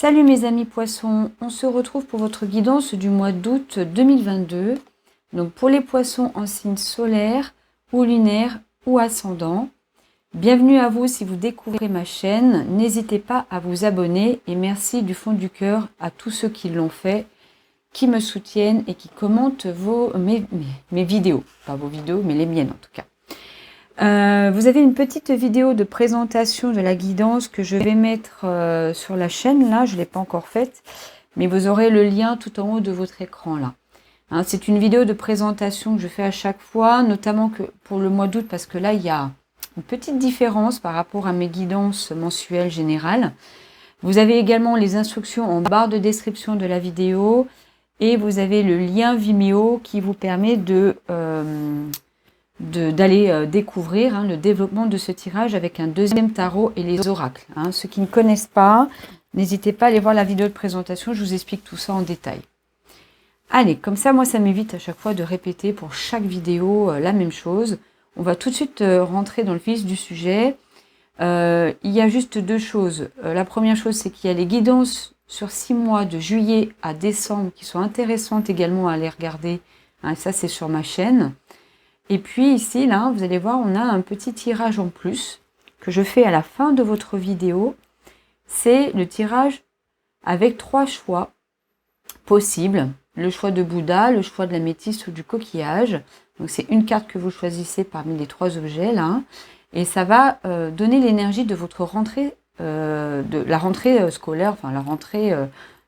Salut mes amis poissons, on se retrouve pour votre guidance du mois d'août 2022. Donc pour les poissons en signe solaire ou lunaire ou ascendant. Bienvenue à vous si vous découvrez ma chaîne. N'hésitez pas à vous abonner et merci du fond du cœur à tous ceux qui l'ont fait, qui me soutiennent et qui commentent mes vidéos. Pas vos vidéos, mais les miennes en tout cas. Vous avez une petite vidéo de présentation de la guidance que je vais mettre sur la chaîne. Là, je ne l'ai pas encore faite, mais vous aurez le lien tout en haut de votre écran là. Hein, c'est une vidéo de présentation que je fais à chaque fois, notamment que pour le mois d'août, parce que là, il y a une petite différence par rapport à mes guidances mensuelles générales. Vous avez également les instructions en barre de description de la vidéo et vous avez le lien Vimeo qui vous permet d'aller découvrir le développement de ce tirage avec un deuxième tarot et les oracles. Ceux qui ne connaissent pas, n'hésitez pas à aller voir la vidéo de présentation, je vous explique tout ça en détail. Allez, comme ça, moi, ça m'évite à chaque fois de répéter pour chaque vidéo la même chose. On va tout de suite rentrer dans le vif du sujet. Il y a juste deux choses. La première chose, c'est qu'il y a les guidances sur 6 mois de juillet à décembre qui sont intéressantes également à aller regarder. Ça, c'est sur ma chaîne. Et puis ici, là, vous allez voir, on a un petit tirage en plus que je fais à la fin de votre vidéo. C'est le tirage avec 3 choix possibles. Le choix de Bouddha, le choix de la métisse ou du coquillage. Donc c'est une carte que vous choisissez parmi les 3 objets là. Et ça va donner l'énergie de votre rentrée, de la rentrée scolaire, enfin la rentrée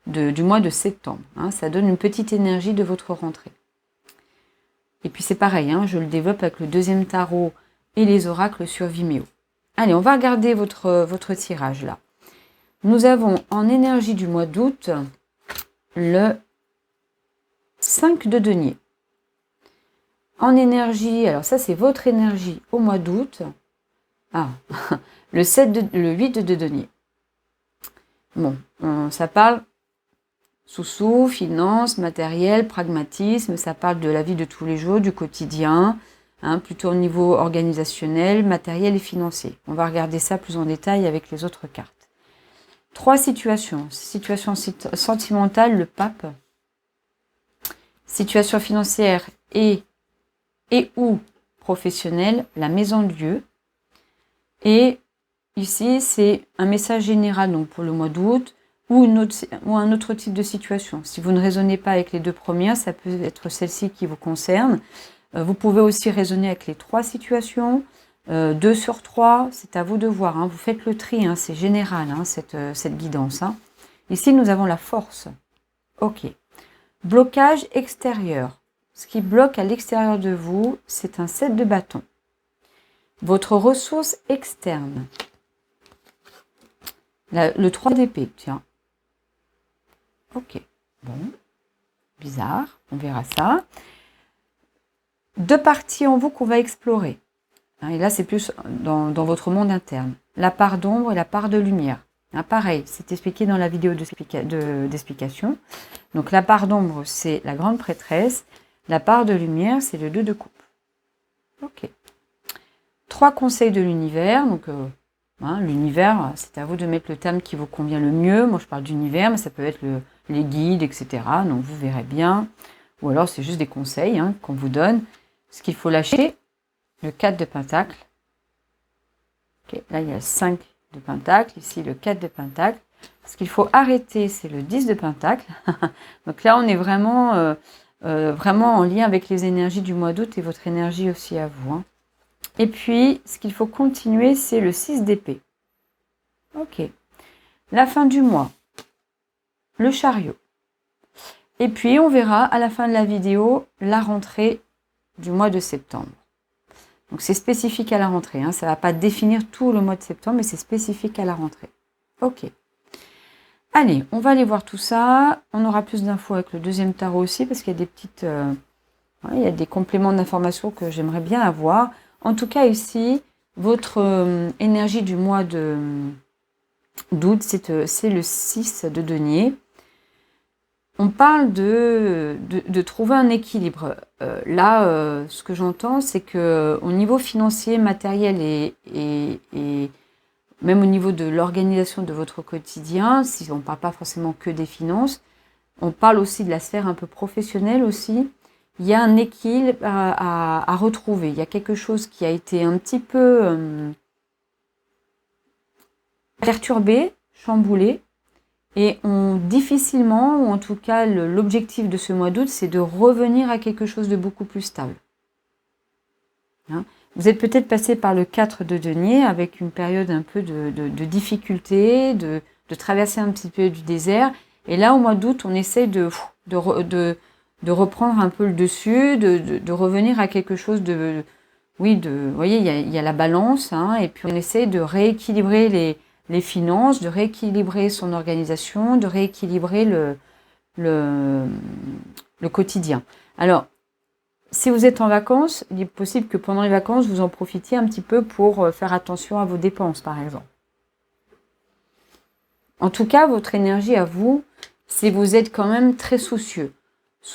du mois de septembre. Ça donne une petite énergie de votre rentrée. Et puis c'est pareil, je le développe avec le deuxième tarot et les oracles sur Vimeo. Allez, on va regarder votre tirage là. Nous avons en énergie du mois d'août le 5 de denier. En énergie, alors ça c'est votre énergie au mois d'août. Le 8 de denier. Bon, ça parle sous finance, matériel, pragmatisme, ça parle de la vie de tous les jours, du quotidien, plutôt au niveau organisationnel, matériel et financier. On va regarder ça plus en détail avec les autres cartes. 3 situations. Situation sentimentale, le pape. Situation financière et ou professionnelle, la maison de Dieu. Et ici, c'est un message général donc pour le mois d'août ou un autre type de situation. Si vous ne raisonnez pas avec les 2 premières, ça peut être celle-ci qui vous concerne. Vous pouvez aussi raisonner avec les 3 situations, 2 sur 3, c'est à vous de voir. Vous faites le tri, c'est général cette guidance. Ici, nous avons la force. Ok. Blocage extérieur. Ce qui bloque à l'extérieur de vous, c'est un 7 de bâton. Votre ressource externe. Le 3 d'épée, tiens. Ok, bon, bizarre, on verra ça. 2 parties en vous qu'on va explorer. Et là, c'est plus dans votre monde interne. La part d'ombre et la part de lumière. Pareil, c'est expliqué dans la vidéo d'explication. Donc, la part d'ombre, c'est la grande prêtresse. La part de lumière, c'est le 2 de coupe. Ok. 3 conseils de l'univers. Donc, l'univers, c'est à vous de mettre le terme qui vous convient le mieux. Moi, je parle d'univers, mais ça peut être les guides, etc. Donc, vous verrez bien. Ou alors, c'est juste des conseils qu'on vous donne. Ce qu'il faut lâcher, le 4 de pentacle. Okay, là, il y a le 5 de pentacle. Ici, le 4 de pentacle. Ce qu'il faut arrêter, c'est le 10 de pentacle. Donc là, on est vraiment, vraiment en lien avec les énergies du mois d'août et votre énergie aussi à vous. Et puis, ce qu'il faut continuer, c'est le 6 d'épée. Ok. La fin du mois. Le chariot. Et puis, on verra à la fin de la vidéo la rentrée du mois de septembre. Donc, c'est spécifique à la rentrée. Ça ne va pas définir tout le mois de septembre, mais c'est spécifique à la rentrée. Ok. Allez, on va aller voir tout ça. On aura plus d'infos avec le deuxième tarot aussi, parce qu'il y a des petites... il y a des compléments d'informations que j'aimerais bien avoir. En tout cas, ici, votre énergie du mois d'août, c'est le 6 de denier. On parle de trouver un équilibre. Ce que j'entends, c'est que au niveau financier, matériel et même au niveau de l'organisation de votre quotidien, si on ne parle pas forcément que des finances, on parle aussi de la sphère un peu professionnelle aussi. Il y a un équilibre à retrouver. Il y a quelque chose qui a été un petit peu perturbé, chamboulé. Et difficilement, ou en tout cas l'objectif de ce mois d'août, c'est de revenir à quelque chose de beaucoup plus stable. Hein, vous êtes peut-être passé par le 4 de denier avec une période un peu de difficulté, de traverser un petit peu du désert. Et là, au mois d'août, on essaie de reprendre un peu le dessus, de revenir à quelque chose vous voyez, il y a la balance, hein, et puis on essaie de rééquilibrer les finances, de rééquilibrer son organisation, de rééquilibrer le quotidien. Alors, si vous êtes en vacances, il est possible que pendant les vacances, vous en profitiez un petit peu pour faire attention à vos dépenses, par exemple. En tout cas, votre énergie à vous, c'est vous êtes quand même très soucieux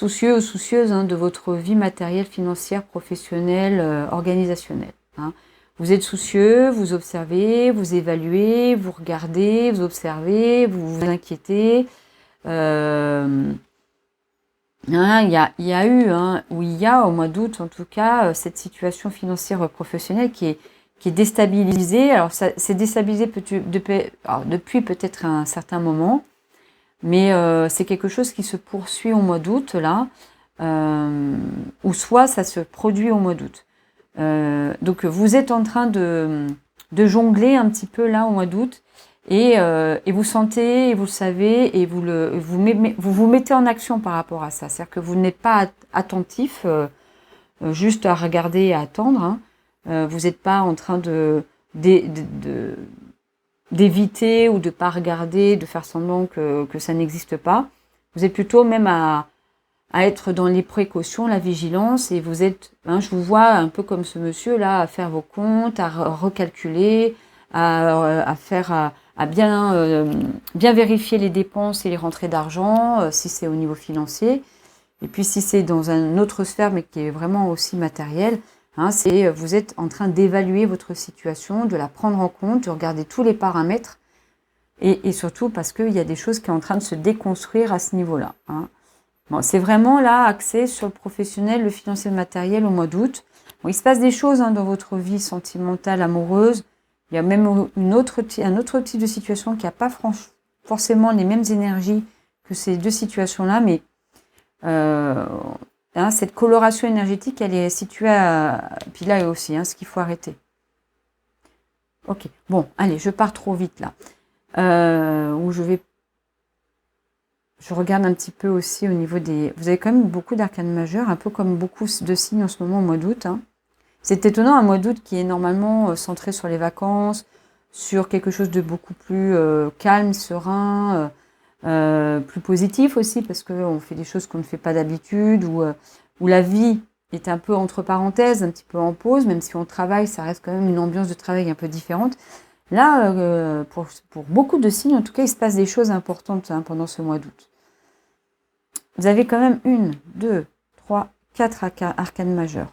ou soucieuse, hein, de votre vie matérielle, financière, professionnelle, organisationnelle. Hein. Vous êtes soucieux, vous observez, vous évaluez, vous regardez, vous observez, vous vous inquiétez. Il y a eu, hein, ou il y a au mois d'août en tout cas, cette situation financière professionnelle qui est déstabilisée. Alors c'est déstabilisé depuis peut-être un certain moment, mais c'est quelque chose qui se poursuit au mois d'août là, ou soit ça se produit au mois d'août. Donc vous êtes en train de jongler un petit peu là au mois d'août. Et vous sentez, et vous le savez, et vous mettez en action par rapport à ça. C'est-à-dire que vous n'êtes pas attentif, juste à regarder et à attendre. Hein. Vous n'êtes pas en train d'éviter ou de pas regarder, de faire semblant que ça n'existe pas. Vous êtes plutôt même à être dans les précautions, la vigilance, et vous êtes, hein, je vous vois un peu comme ce monsieur là, à faire vos comptes, à recalculer, à bien vérifier les dépenses et les rentrées d'argent, si c'est au niveau financier. Et puis si c'est dans une autre sphère, mais qui est vraiment aussi matérielle, hein, vous êtes en train d'évaluer votre situation, de la prendre en compte, de regarder tous les paramètres, et surtout parce qu'il y a des choses qui sont en train de se déconstruire à ce niveau-là. Hein. Bon, c'est vraiment là axé sur le professionnel, le financier, le matériel au mois d'août. Bon, il se passe des choses, hein, dans votre vie sentimentale, amoureuse. Il y a même un autre type de situation qui n'a pas forcément les mêmes énergies que ces deux situations-là, mais hein, cette coloration énergétique, elle est située puis là aussi, hein, ce qu'il faut arrêter. Ok, bon, allez, je pars trop vite là. Je regarde un petit peu aussi au niveau des... Vous avez quand même beaucoup d'arcanes majeures, un peu comme beaucoup de signes en ce moment au mois d'août. Hein. C'est étonnant, un mois d'août qui est normalement centré sur les vacances, sur quelque chose de beaucoup plus calme, serein, plus positif aussi, parce qu'on fait des choses qu'on ne fait pas d'habitude, où la vie est un peu entre parenthèses, un petit peu en pause, même si on travaille, ça reste quand même une ambiance de travail un peu différente. Là, pour beaucoup de signes, en tout cas, il se passe des choses importantes, hein, pendant ce mois d'août. Vous avez quand même 1, 2, 3, 4 arcanes majeures.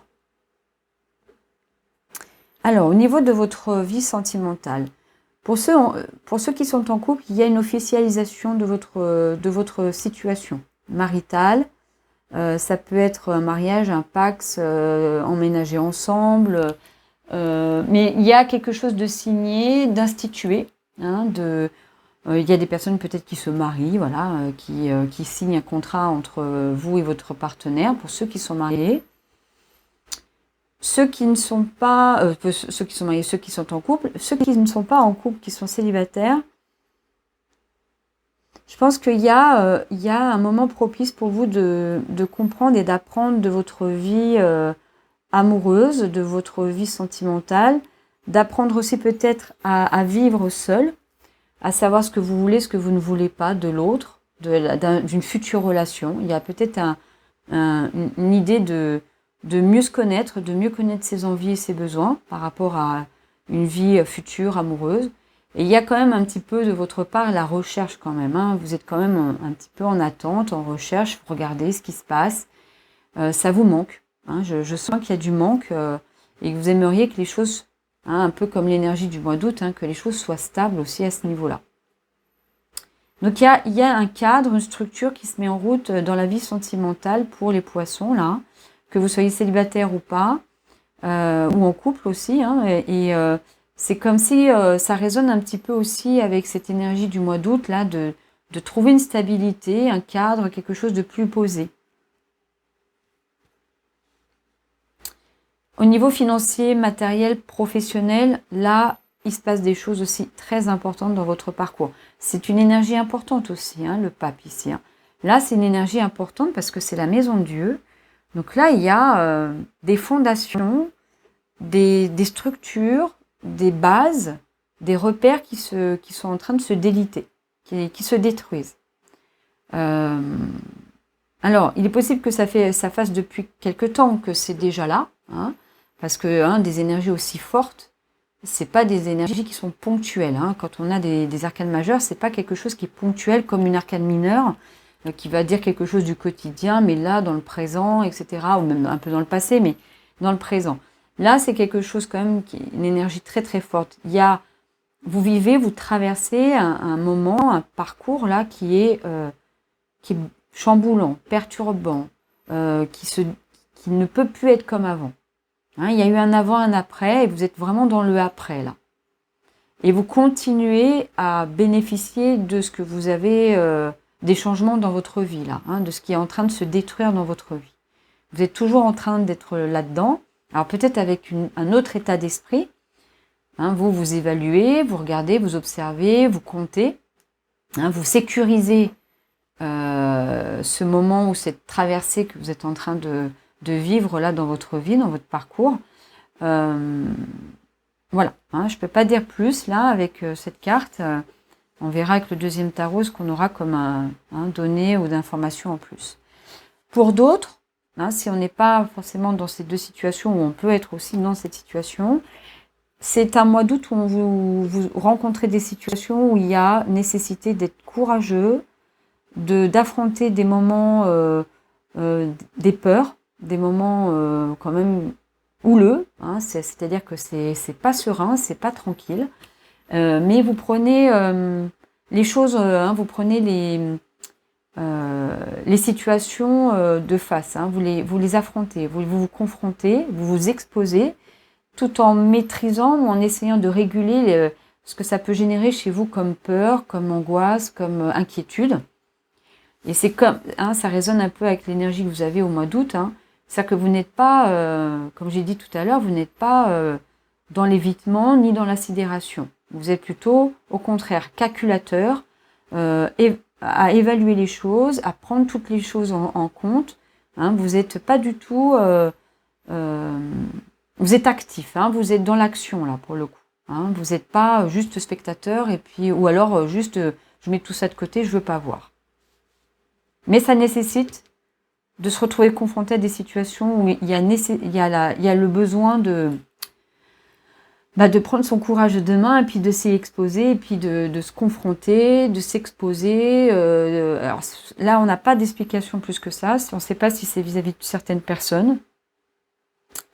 Alors, au niveau de votre vie sentimentale, pour ceux qui sont en couple, il y a une officialisation de votre situation maritale. Ça peut être un mariage, un pax, emménager ensemble, mais il y a quelque chose de signé, d'institué, hein, il y a des personnes peut-être qui se marient, voilà, qui signent un contrat entre vous et votre partenaire, pour ceux qui sont mariés. Ceux qui ne sont pas, ceux qui sont mariés, ceux qui sont en couple, ceux qui ne sont pas en couple, qui sont célibataires, je pense qu'il y a un moment propice pour vous de comprendre et d'apprendre de votre vie amoureuse, de votre vie sentimentale, d'apprendre aussi peut-être à vivre seul, à savoir ce que vous voulez, ce que vous ne voulez pas de l'autre, d'une future relation. Il y a peut-être une idée de mieux se connaître, de mieux connaître ses envies et ses besoins par rapport à une vie future amoureuse. Et il y a quand même un petit peu de votre part la recherche quand même. Hein. Vous êtes quand même un petit peu en attente, en recherche, vous regardez ce qui se passe. Ça vous manque. Hein. Je sens qu'il y a du manque et que vous aimeriez que les choses hein, un peu comme l'énergie du mois d'août, hein, que les choses soient stables aussi à ce niveau-là. Donc il y a un cadre, une structure qui se met en route dans la vie sentimentale pour les poissons, là, que vous soyez célibataire ou pas, ou en couple aussi, hein, c'est comme si ça résonne un petit peu aussi avec cette énergie du mois d'août, là, de trouver une stabilité, un cadre, quelque chose de plus posé. Au niveau financier, matériel, professionnel, là, il se passe des choses aussi très importantes dans votre parcours. C'est une énergie importante aussi, hein, le pape ici. Hein. Là, c'est une énergie importante parce que c'est la maison de Dieu. Donc là, il y a des fondations, des structures, des bases, des repères qui sont en train de se déliter, qui se détruisent. Alors, il est possible que ça fasse depuis quelque temps que c'est déjà là, hein, parce que hein, des énergies aussi fortes, c'est pas des énergies qui sont ponctuelles. Hein. Quand on a des arcanes majeures, c'est pas quelque chose qui est ponctuel comme une arcane mineure, qui va dire quelque chose du quotidien, mais là, dans le présent, etc., ou même un peu dans le passé, mais dans le présent. Là, c'est quelque chose quand même, une énergie très très forte. Vous vivez, vous traversez un moment, un parcours là qui est chamboulant, perturbant, qui ne peut plus être comme avant. Hein, il y a eu un avant, un après, et vous êtes vraiment dans le après là. Et vous continuez à bénéficier de ce que vous avez, des changements dans votre vie là, hein, de ce qui est en train de se détruire dans votre vie. Vous êtes toujours en train d'être là-dedans. Alors peut-être avec un autre état d'esprit. Hein, vous évaluez, vous regardez, vous observez, vous comptez, hein, vous sécurisez ce moment ou cette traversée que vous êtes en train de vivre là dans votre vie, dans votre parcours. Voilà, hein, je ne peux pas dire plus là avec cette carte. On verra avec le deuxième tarot ce qu'on aura comme données ou d'informations en plus. Pour d'autres, hein, si on n'est pas forcément dans ces deux situations, où on peut être aussi dans cette situation, c'est un mois d'août où vous rencontrez des situations où il y a nécessité d'être courageux, d'affronter des moments, des peurs, des moments quand même houleux, hein, c'est-à-dire que c'est pas serein, c'est pas tranquille, mais vous prenez les choses, hein, vous prenez les situations de face, hein, vous les affrontez, vous vous confrontez, vous vous exposez, tout en maîtrisant ou en essayant de réguler ce que ça peut générer chez vous comme peur, comme angoisse, comme inquiétude. Et c'est comme, hein, ça résonne un peu avec l'énergie que vous avez au mois d'août. Hein. C'est-à-dire que vous n'êtes pas, comme j'ai dit tout à l'heure, vous n'êtes pas dans l'évitement ni dans la sidération. Vous êtes plutôt, au contraire, calculateur, à évaluer les choses, à prendre toutes les choses en compte. Hein. Vous n'êtes pas du tout... vous êtes actif, hein, vous êtes dans l'action là pour le coup. Hein, vous n'êtes pas juste spectateur et puis ou alors juste je mets tout ça de côté, je veux pas voir. Mais ça nécessite de se retrouver confronté à des situations où il y a le besoin de prendre son courage de main et puis de s'y exposer et puis de se confronter, de s'exposer. Alors là, on n'a pas d'explication plus que ça. On ne sait pas si c'est vis-à-vis de certaines personnes,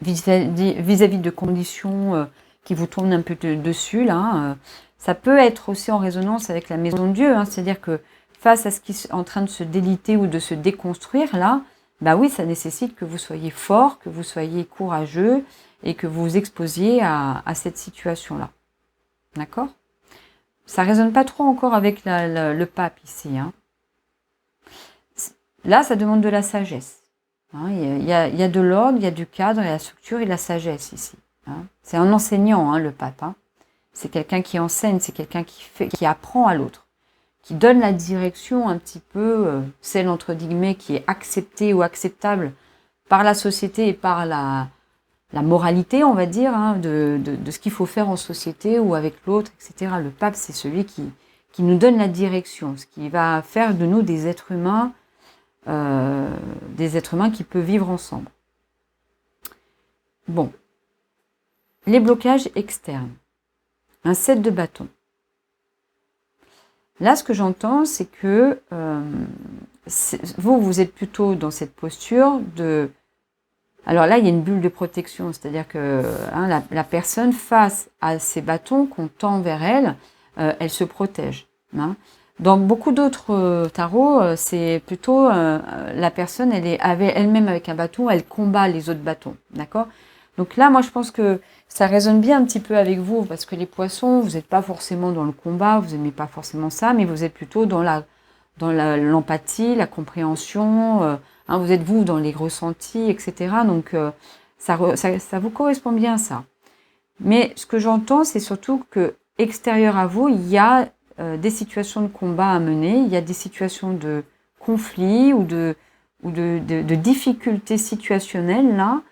vis-à-vis de conditions qui vous tournent un peu dessus. Là, ça peut être aussi en résonance avec la maison de Dieu. Hein, c'est-à-dire que face à ce qui est en train de se déliter ou de se déconstruire, là, bah oui, ça nécessite que vous soyez fort, que vous soyez courageux et que vous vous exposiez à cette situation-là. D'accord ? Ça ne résonne pas trop encore avec le pape ici. Hein. Là, ça demande de la sagesse. Hein. Il y a de l'ordre, il y a du cadre, il y a la structure et de la sagesse ici. Hein. C'est un enseignant, hein, le pape. Hein. C'est quelqu'un qui enseigne, c'est quelqu'un qui apprend à l'autre, qui donne la direction un petit peu, celle entre guillemets qui est acceptée ou acceptable par la société et par la moralité, on va dire, hein, de ce qu'il faut faire en société ou avec l'autre, etc. Le pape, c'est celui qui nous donne la direction, ce qui va faire de nous des êtres humains qui peuvent vivre ensemble. Bon. Les blocages externes. Un 7 de bâton. Là, ce que j'entends, c'est que vous êtes plutôt dans cette posture de Alors là, il y a une bulle de protection, c'est-à-dire que la personne, face à ces bâtons qu'on tend vers elle, elle se protège. Hein. Dans beaucoup d'autres tarots, c'est plutôt la personne, elle est elle-même avec un bâton, elle combat les autres bâtons. D'accord? Donc là, moi, je pense que ça résonne bien un petit peu avec vous, parce que les poissons, vous n'êtes pas forcément dans le combat, vous n'aimez pas forcément ça, mais vous êtes plutôt dans l'empathie, la compréhension, vous êtes vous dans les ressentis, etc. Donc ça vous correspond bien ça. Mais ce que j'entends, c'est surtout que extérieur à vous, il y a des situations de combat à mener, il y a des situations de conflit ou de difficultés situationnelles là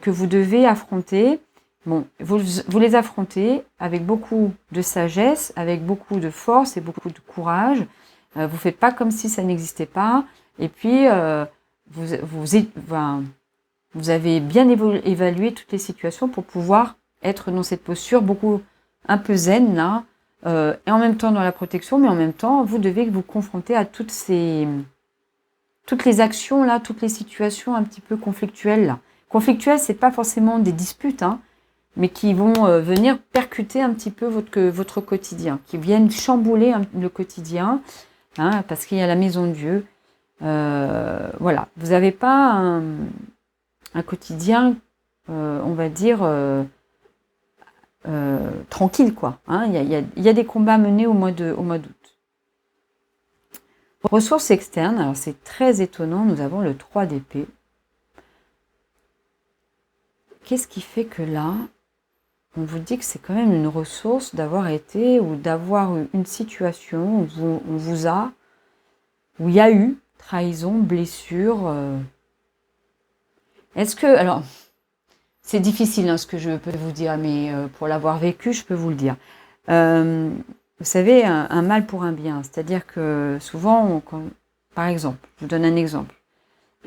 que vous devez affronter. Bon, vous les affrontez avec beaucoup de sagesse, avec beaucoup de force et beaucoup de courage. Vous faites pas comme si ça n'existait pas. Et puis, vous avez bien évalué toutes les situations pour pouvoir être dans cette posture un peu zen là, et en même temps dans la protection, mais en même temps, vous devez vous confronter à toutes les actions là, toutes les situations un petit peu conflictuelles là. Conflictuelles, c'est pas forcément des disputes, hein, mais qui vont venir percuter un petit peu votre quotidien, qui viennent chambouler le quotidien, hein, parce qu'il y a la maison de Dieu. Voilà, vous n'avez pas un quotidien, on va dire, tranquille, quoi. Hein, il y a des combats menés au mois d'août. Ressources externes, alors c'est très étonnant, nous avons le 3 d'épée. Qu'est-ce qui fait que là, on vous dit que c'est quand même une ressource d'avoir été ou d'avoir eu une situation où il y a eu trahison, blessure. Est-ce que, alors, c'est difficile hein, ce que je peux vous dire, mais pour l'avoir vécu, je peux vous le dire. Vous savez, un mal pour un bien, c'est-à-dire que souvent, par exemple, je vous donne un exemple.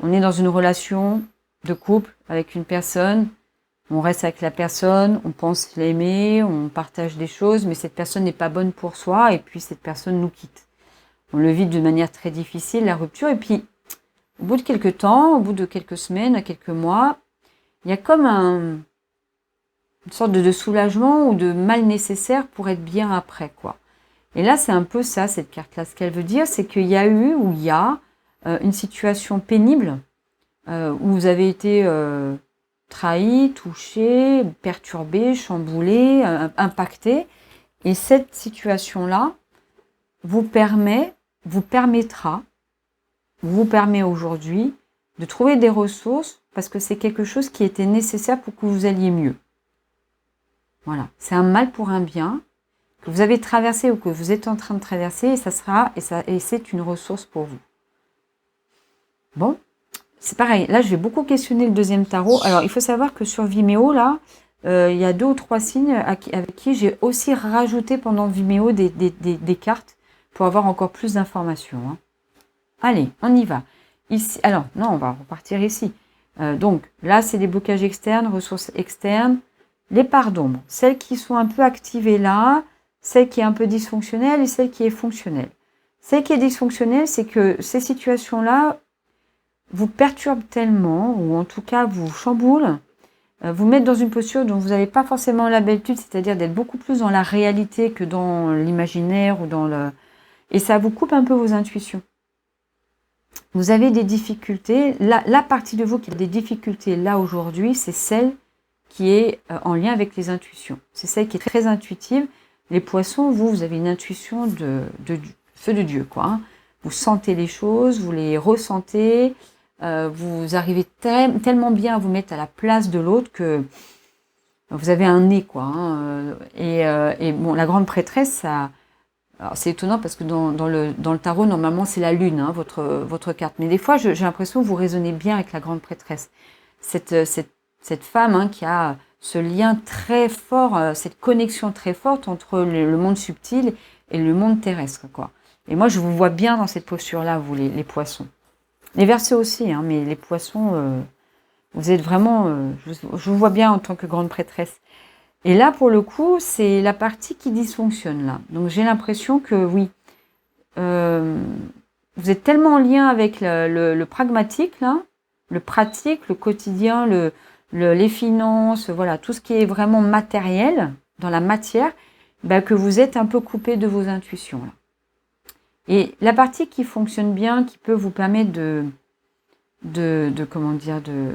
On est dans une relation de couple avec une personne, on reste avec la personne, on pense l'aimer, on partage des choses, mais cette personne n'est pas bonne pour soi, et puis cette personne nous quitte. On le vit de manière très difficile, la rupture, et puis au bout de quelques temps, au bout de quelques semaines, quelques mois, il y a comme une sorte de soulagement ou de mal nécessaire pour être bien après, quoi. Et là, c'est un peu ça, cette carte-là. Ce qu'elle veut dire, c'est qu'il y a eu ou il y a une situation pénible où vous avez été trahi, touché, perturbé, chamboulé, impacté. Et cette situation-là vous permet aujourd'hui de trouver des ressources parce que c'est quelque chose qui était nécessaire pour que vous alliez mieux. Voilà, c'est un mal pour un bien que vous avez traversé ou que vous êtes en train de traverser et c'est une ressource pour vous. Bon, c'est pareil. Là, je vais beaucoup questionner le deuxième tarot. Alors, il faut savoir que sur Vimeo, là, il y a 2 ou 3 signes avec qui j'ai aussi rajouté pendant Vimeo des cartes pour avoir encore plus d'informations. Hein. Allez, on y va. Ici, alors, non, on va repartir ici. Donc, là, c'est des blocages externes, ressources externes. Les parts d'ombre, celles qui sont un peu activées là, celle qui est un peu dysfonctionnelle et celle qui est fonctionnelle. Celle qui est dysfonctionnelle, c'est que ces situations-là vous perturbent tellement, ou en tout cas vous chamboulent, vous mettent dans une posture dont vous n'avez pas forcément l'habitude, c'est-à-dire d'être beaucoup plus dans la réalité que dans l'imaginaire ou et ça vous coupe un peu vos intuitions. Vous avez des difficultés. La partie de vous qui a des difficultés là aujourd'hui, c'est celle qui est en lien avec les intuitions. C'est celle qui est très intuitive. Les poissons, vous avez une intuition de feu de Dieu, quoi. Hein. Vous sentez les choses, vous les ressentez, vous arrivez tellement bien à vous mettre à la place de l'autre que vous avez un nez, quoi. Hein. Et bon, la grande prêtresse, ça... Alors c'est étonnant parce que dans le tarot, normalement, c'est la lune, hein, votre carte. Mais des fois, j'ai l'impression que vous raisonnez bien avec la grande prêtresse. Cette femme hein, qui a ce lien très fort, cette connexion très forte entre le monde subtil et le monde terrestre, quoi. Et moi, je vous vois bien dans cette posture-là, vous, les poissons. Les Verseaux aussi, hein, mais les poissons, vous êtes vraiment... je vous vois bien en tant que grande prêtresse. Et là, pour le coup, c'est la partie qui dysfonctionne, là. Donc, j'ai l'impression que, oui, vous êtes tellement en lien avec le pragmatique, là, le pratique, le quotidien, les finances, voilà, tout ce qui est vraiment matériel, dans la matière, ben, que vous êtes un peu coupé de vos intuitions. Là. Et la partie qui fonctionne bien, qui peut vous permettre comment dire, de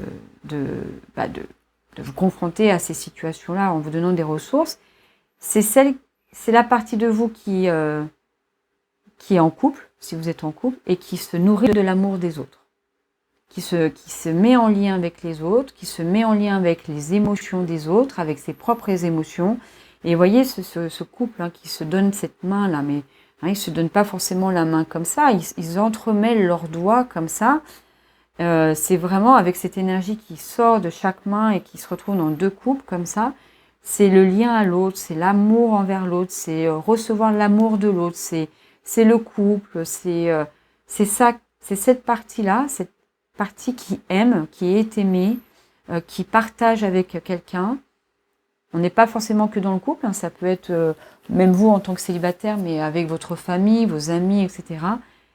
vous confronter à ces situations-là en vous donnant des ressources, c'est la partie de vous qui est en couple, si vous êtes en couple, et qui se nourrit de l'amour des autres, qui se met en lien avec les autres, qui se met en lien avec les émotions des autres, avec ses propres émotions. Et vous voyez ce couple hein, qui se donne cette main-là, mais hein, ils ne se donnent pas forcément la main comme ça, ils entremêlent leurs doigts comme ça. C'est vraiment avec cette énergie qui sort de chaque main et qui se retrouve dans deux couples comme ça. C'est le lien à l'autre, c'est l'amour envers l'autre, c'est recevoir l'amour de l'autre, c'est le couple, c'est ça, c'est cette partie-là, cette partie qui aime, qui est aimée, qui partage avec quelqu'un. On n'est pas forcément que dans le couple, hein, ça peut être même vous en tant que célibataire, mais avec votre famille, vos amis, etc.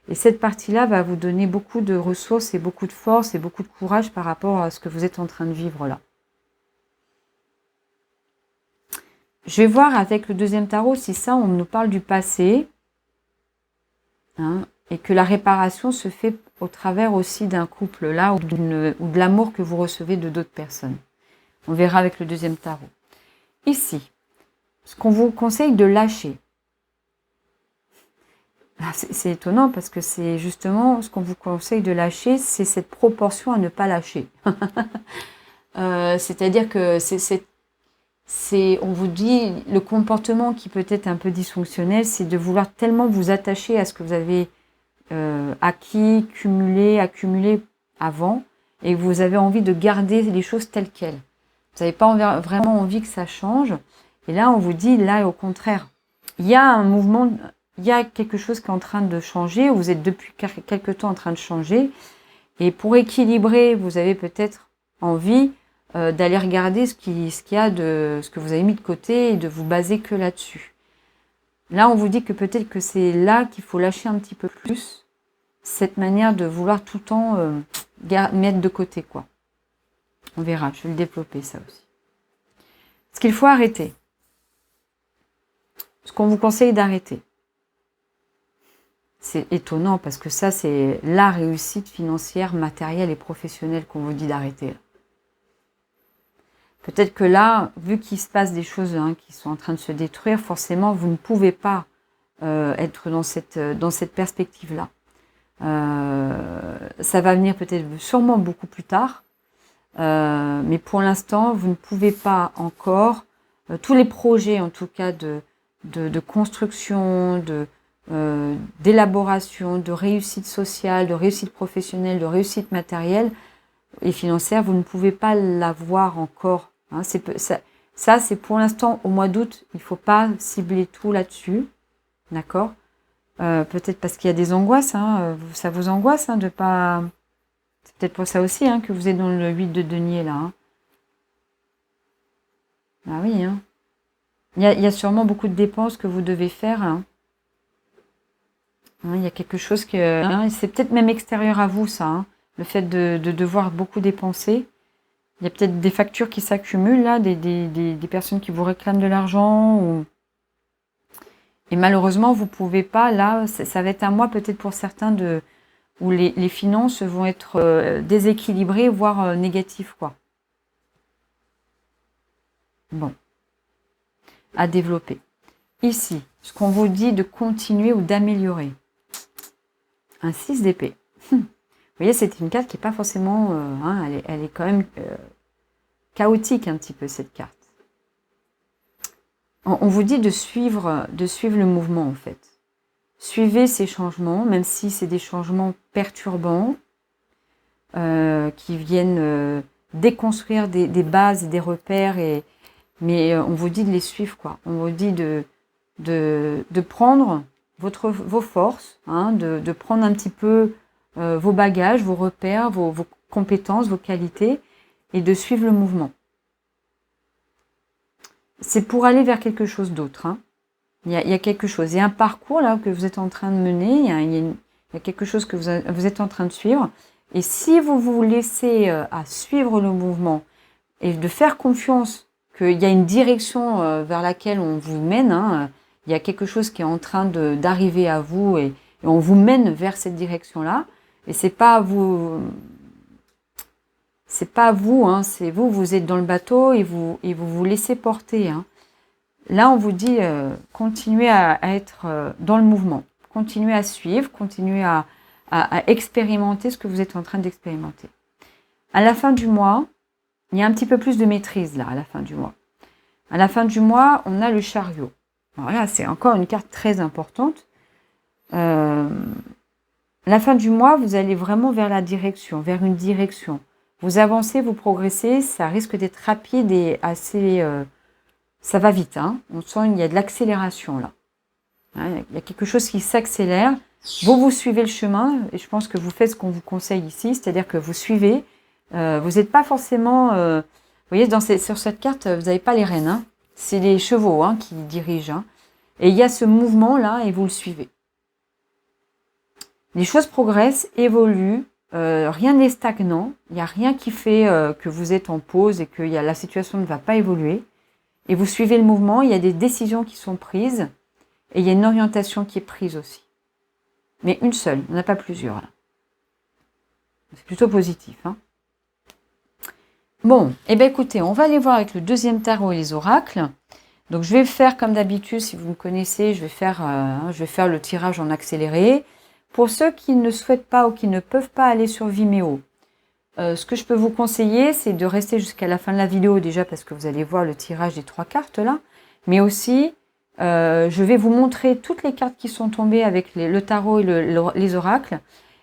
Et cette partie-là va vous donner beaucoup de ressources et beaucoup de force et beaucoup de courage par rapport à ce que vous êtes en train de vivre là. Je vais voir avec le deuxième tarot si ça, on nous parle du passé, hein, et que la réparation se fait au travers aussi d'un couple là ou de l'amour que vous recevez de d'autres personnes. On verra avec le deuxième tarot. Ici, ce qu'on vous conseille de lâcher. C'est étonnant parce que c'est justement ce qu'on vous conseille de lâcher, c'est cette proportion à ne pas lâcher. C'est-à-dire que on vous dit, le comportement qui peut être un peu dysfonctionnel, c'est de vouloir tellement vous attacher à ce que vous avez acquis, accumulé avant, et que vous avez envie de garder les choses telles quelles. Vous n'avez pas vraiment envie que ça change. Et là, on vous dit, là, au contraire, il y a un mouvement, il y a quelque chose qui est en train de changer, ou vous êtes depuis quelque temps en train de changer. Et pour équilibrer, vous avez peut-être envie d'aller regarder ce qu'il y a de ce que vous avez mis de côté et de vous baser que là-dessus. Là, on vous dit que peut-être que c'est là qu'il faut lâcher un petit peu plus cette manière de vouloir tout le temps mettre de côté, quoi. On verra, je vais le développer ça aussi. Ce qu'il faut arrêter. Ce qu'on vous conseille d'arrêter. C'est étonnant parce que ça, c'est la réussite financière, matérielle et professionnelle qu'on vous dit d'arrêter. Peut-être que là, vu qu'il se passe des choses hein, qui sont en train de se détruire, forcément, vous ne pouvez pas être dans cette perspective-là. Ça va venir peut-être sûrement beaucoup plus tard, mais pour l'instant, vous ne pouvez pas encore, tous les projets en tout cas de construction, d'élaboration, de réussite sociale, de réussite professionnelle, de réussite matérielle et financière, vous ne pouvez pas l'avoir encore. Hein, ça, c'est pour l'instant au mois d'août, il ne faut pas cibler tout là-dessus, d'accord ? Peut-être parce qu'il y a des angoisses, hein, ça vous angoisse hein, de pas... C'est peut-être pour ça aussi hein, que vous êtes dans le 8 de denier là. Hein. Ah oui, hein. Il y a sûrement beaucoup de dépenses que vous devez faire. Hein. Il y a quelque chose que... Hein, c'est peut-être même extérieur à vous, ça. Hein, le fait de devoir beaucoup dépenser. Il y a peut-être des factures qui s'accumulent, là, des personnes qui vous réclament de l'argent. Ou... Et malheureusement, vous ne pouvez pas, là, ça va être un mois peut-être pour certains où les finances vont être déséquilibrées, voire négatives, quoi. Bon. À développer. Ici, ce qu'on vous dit de continuer ou d'améliorer. Un 6 d'épée. Vous voyez, c'est une carte qui n'est pas forcément... hein, elle est quand même chaotique un petit peu, cette carte. On vous dit de suivre le mouvement, en fait. Suivez ces changements, même si c'est des changements perturbants, qui viennent déconstruire des bases et des repères, mais on vous dit de les suivre, quoi. On vous dit de prendre vos forces, hein, de prendre un petit peu vos bagages, vos repères, vos compétences, vos qualités, et de suivre le mouvement. C'est pour aller vers quelque chose d'autre. Hein. Il y a quelque chose. Il y a un parcours là que vous êtes en train de mener, il y a quelque chose que vous êtes en train de suivre, Et si vous vous laissez à suivre le mouvement et de faire confiance qu'il y a une direction vers laquelle on vous mène, hein, il y a quelque chose qui est en train d'arriver à vous et on vous mène vers cette direction-là. Et c'est pas vous, hein, c'est vous, vous êtes dans le bateau et vous laissez porter. Hein. Là, on vous dit continuez à être dans le mouvement, continuez à suivre, continuez à expérimenter ce que vous êtes en train d'expérimenter. À la fin du mois, il y a un petit peu plus de maîtrise là, à la fin du mois. À la fin du mois, on a le chariot. Alors là, c'est encore une carte très importante. À la fin du mois, vous allez vraiment vers la direction, vers une direction. Vous avancez, vous progressez, ça risque d'être rapide et assez... ça va vite, hein. On sent qu'il y a de l'accélération là. Hein, il y a quelque chose qui s'accélère. Vous suivez le chemin et je pense que vous faites ce qu'on vous conseille ici, c'est-à-dire que vous suivez. Vous n'êtes pas forcément... vous voyez, sur cette carte, vous n'avez pas les rênes. Hein. C'est les chevaux hein, qui dirigent. Hein. Et il y a ce mouvement-là et vous le suivez. Les choses progressent, évoluent. Rien n'est stagnant. Il n'y a rien qui fait que vous êtes en pause et que la situation ne va pas évoluer. Et vous suivez le mouvement. Il y a des décisions qui sont prises. Et il y a une orientation qui est prise aussi. Mais une seule, on n'a pas plusieurs là. C'est plutôt positif. Hein. Bon, eh bien écoutez, on va aller voir avec le deuxième tarot et les oracles. Donc je vais faire comme d'habitude, si vous me connaissez, je vais faire le tirage en accéléré. Pour ceux qui ne souhaitent pas ou qui ne peuvent pas aller sur Vimeo, ce que je peux vous conseiller, c'est de rester jusqu'à la fin de la vidéo déjà parce que vous allez voir le tirage des 3 cartes là. Mais aussi, je vais vous montrer toutes les cartes qui sont tombées avec le tarot et les oracles.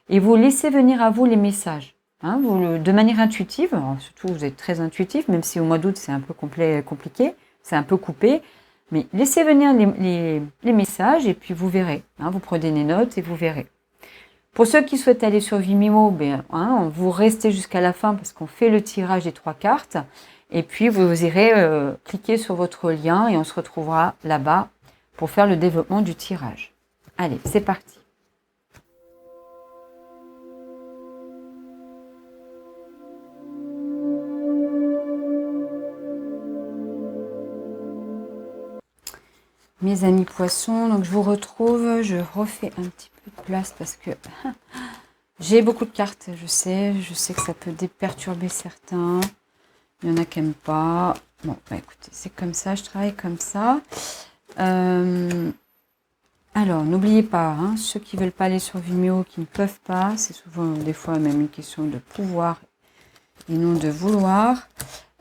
Et vous laissez venir à vous les messages. Hein, de manière intuitive, alors surtout vous êtes très intuitif, même si au mois d'août c'est un peu compliqué, c'est un peu coupé. Mais laissez venir les messages et puis vous verrez. Hein, vous prenez des notes et vous verrez. Pour ceux qui souhaitent aller sur Vimeo, vous restez jusqu'à la fin parce qu'on fait le tirage des 3 cartes. Et puis vous irez cliquer sur votre lien et on se retrouvera là-bas pour faire le développement du tirage. Allez, c'est parti. Mes amis poissons, donc je vous retrouve, je refais un petit peu de place parce que j'ai beaucoup de cartes, je sais que ça peut perturber certains, il y en a qui n'aiment pas. Bon, écoutez, c'est comme ça, je travaille comme ça. Alors, n'oubliez pas, hein, ceux qui ne veulent pas aller sur Vimeo, qui ne peuvent pas, c'est souvent des fois même une question de pouvoir et non de vouloir.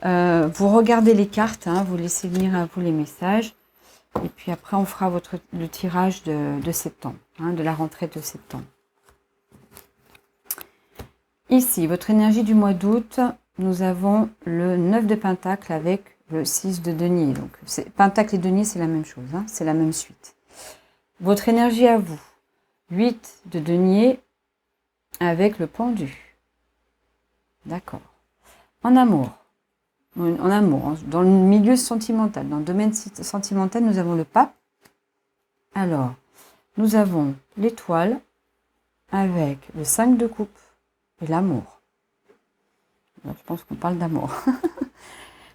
Vous regardez les cartes, hein, vous laissez venir à vous les messages. Et puis après, on fera le tirage de septembre, hein, de la rentrée de septembre. Ici, votre énergie du mois d'août, nous avons le 9 de Pentacle avec le 6 de denier. Donc, Pentacle et denier, c'est la même chose, hein, c'est la même suite. Votre énergie à vous, 8 de denier avec le pendu. D'accord. En amour, dans le milieu sentimental, dans le domaine sentimental, nous avons le pape. Alors, nous avons l'étoile avec le 5 de coupe et l'amour. Je pense qu'on parle d'amour.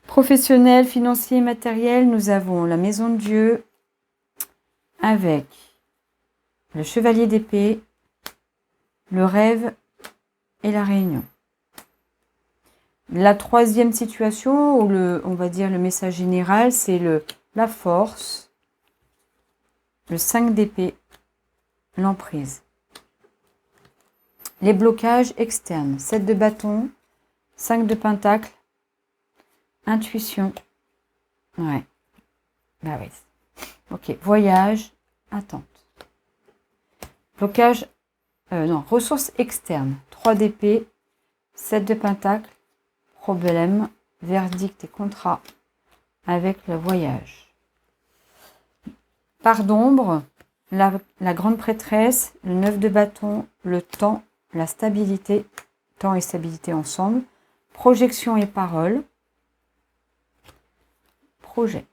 Professionnel, financier, matériel, nous avons la maison de Dieu avec le chevalier d'épée, le rêve et la réunion. La troisième situation, ou on va dire le message général, c'est la force, le 5 d'épée, l'emprise. Les blocages externes, 7 de bâton, 5 de pentacle, intuition. Ouais. Bah oui. Ok, voyage, attente. Blocage, ressources externes, 3 d'épée, 7 de pentacle, problème, verdict et contrat avec le voyage. Part d'ombre, la grande prêtresse, le 9 de bâton, le temps, la stabilité, temps et stabilité ensemble, projection et parole, projet.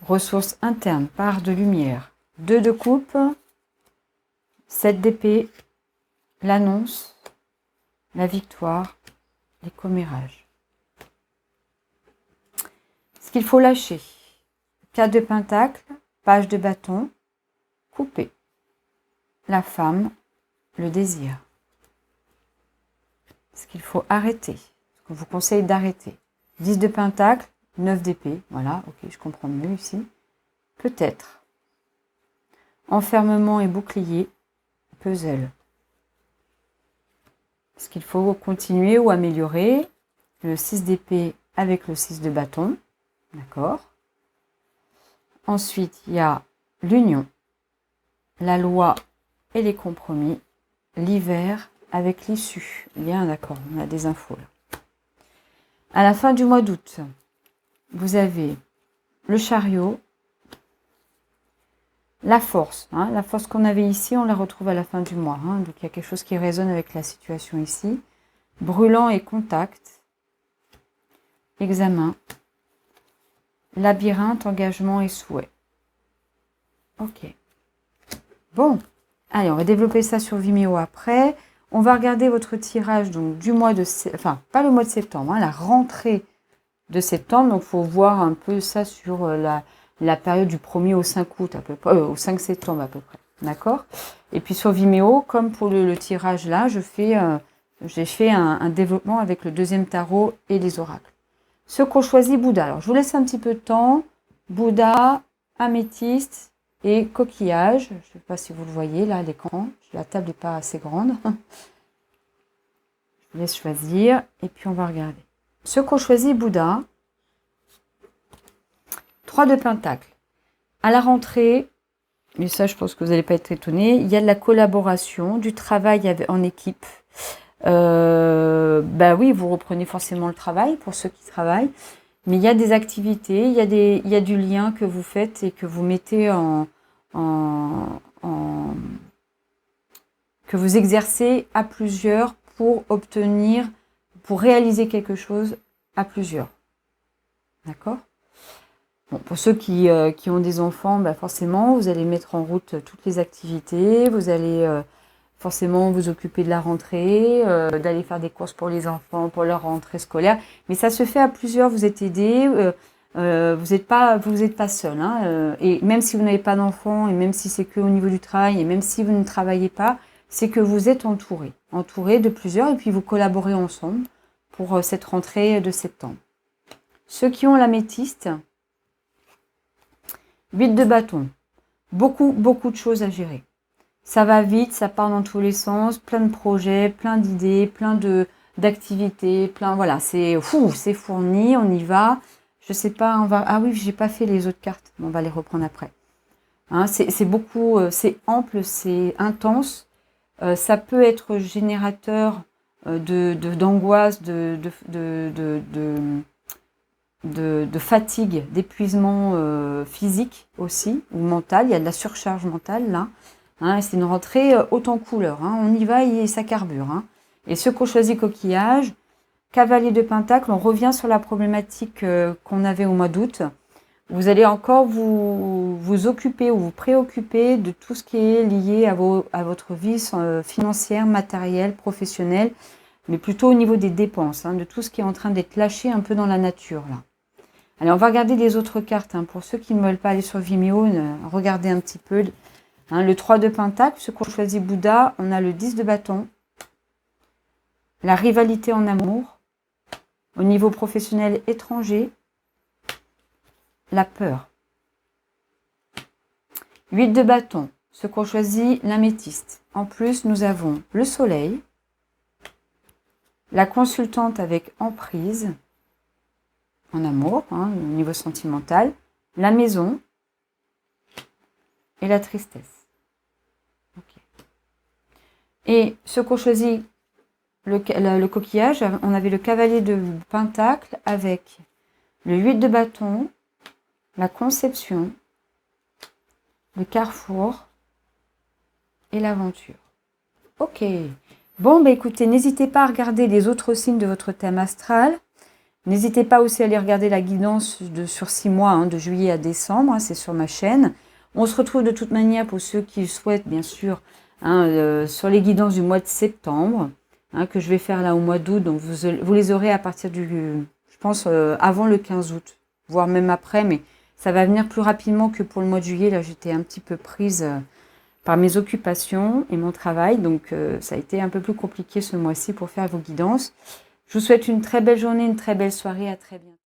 Ressources internes, part de lumière, 2 de coupe, 7 d'épée, l'annonce, la victoire, les commérages. Ce qu'il faut lâcher. 4 de pentacle, page de bâton, coupé. La femme, le désir. Ce qu'il faut arrêter. Ce qu'on vous conseille d'arrêter. 10 de pentacle, 9 d'épée. Voilà, ok, je comprends mieux ici. Peut-être. Enfermement et bouclier, puzzle. Ce qu'il faut continuer ou améliorer. Le 6 d'épée avec le 6 de bâton. D'accord. Ensuite, il y a l'union, la loi et les compromis. L'hiver avec l'issue. Il y a un accord, on a des infos là. À la fin du mois d'août, vous avez le chariot, la force. La force qu'on avait ici, on la retrouve à la fin du mois. Donc il y a quelque chose qui résonne avec la situation ici. Brûlant et contact. Examen. Labyrinthe, engagement et souhait. Ok. Bon. Allez, on va développer ça sur Vimeo après. On va regarder votre tirage donc du mois de... Enfin, pas le mois de septembre, la rentrée de septembre. Donc, il faut voir un peu ça sur la période du 1er au 5 août, à peu près, au 5 septembre à peu près. D'accord? Et puis sur Vimeo, comme pour le tirage là, j'ai fait un développement avec le deuxième tarot et les oracles. Ceux qu'on choisit Bouddha. Alors, je vous laisse un petit peu de temps. Bouddha, améthyste et coquillage. Je ne sais pas si vous le voyez là à l'écran. La table n'est pas assez grande. Je vous laisse choisir et puis on va regarder. Ceux qu'on choisit Bouddha. 3 de pentacle. À la rentrée, mais ça je pense que vous n'allez pas être étonnés, il y a de la collaboration, du travail en équipe. Oui, vous reprenez forcément le travail pour ceux qui travaillent, mais il y a des activités, il y a du lien que vous faites et que vous mettez que vous exercez à plusieurs pour réaliser quelque chose à plusieurs. D'accord ? Bon, pour ceux qui ont des enfants, forcément, vous allez mettre en route toutes les activités, vous allez forcément vous occuper de la rentrée, d'aller faire des courses pour les enfants, pour leur rentrée scolaire. Mais ça se fait à plusieurs, vous êtes aidés, vous n'êtes pas seul. Et même si vous n'avez pas d'enfants, et même si c'est que au niveau du travail, et même si vous ne travaillez pas, c'est que vous êtes entouré de plusieurs, et puis vous collaborez ensemble pour cette rentrée de septembre. Ceux qui ont l'améthyste, 8 de bâton, beaucoup de choses à gérer. Ça va vite, ça part dans tous les sens, plein de projets, plein d'idées, plein d'activités, voilà, c'est fourni, on y va. Je sais pas, ah oui, j'ai pas fait les autres cartes, on va les reprendre après. C'est beaucoup, c'est ample, c'est intense. Ça peut être générateur d'angoisse, de fatigue, d'épuisement physique aussi, ou mental. Il y a de la surcharge mentale là. C'est une rentrée haute en couleur. On y va et ça carbure. Et ceux qu'on choisit coquillage, cavalier de pentacle, on revient sur la problématique qu'on avait au mois d'août. Vous allez encore vous occuper ou vous préoccuper de tout ce qui est lié à votre vie financière, matérielle, professionnelle, mais plutôt au niveau des dépenses, de tout ce qui est en train d'être lâché un peu dans la nature là. Allez, on va regarder les autres cartes. Pour ceux qui ne veulent pas aller sur Vimeo, regardez un petit peu. Le 3 de pentacle, ceux qu'on choisit Bouddha, on a le 10 de bâton. La rivalité en amour. Au niveau professionnel étranger. La peur. 8 de bâton, ceux qu'on choisit l'améthyste. En plus, nous avons le soleil. La consultante avec emprise. En amour, au niveau sentimental. La maison. Et la tristesse. Okay. Et ce qu'on choisit, le coquillage, on avait le cavalier de pentacle avec le 8 de bâton, la conception, le carrefour et l'aventure. Ok. Bon, écoutez, n'hésitez pas à regarder les autres signes de votre thème astral. N'hésitez pas aussi à aller regarder la guidance sur 6 mois, de juillet à décembre, c'est sur ma chaîne. On se retrouve de toute manière pour ceux qui souhaitent, bien sûr, sur les guidances du mois de septembre, que je vais faire là au mois d'août. Donc vous les aurez à partir je pense, avant le 15 août, voire même après, mais ça va venir plus rapidement que pour le mois de juillet. Là, j'étais un petit peu prise par mes occupations et mon travail, donc ça a été un peu plus compliqué ce mois-ci pour faire vos guidances. Je vous souhaite une très belle journée, une très belle soirée, à très bientôt.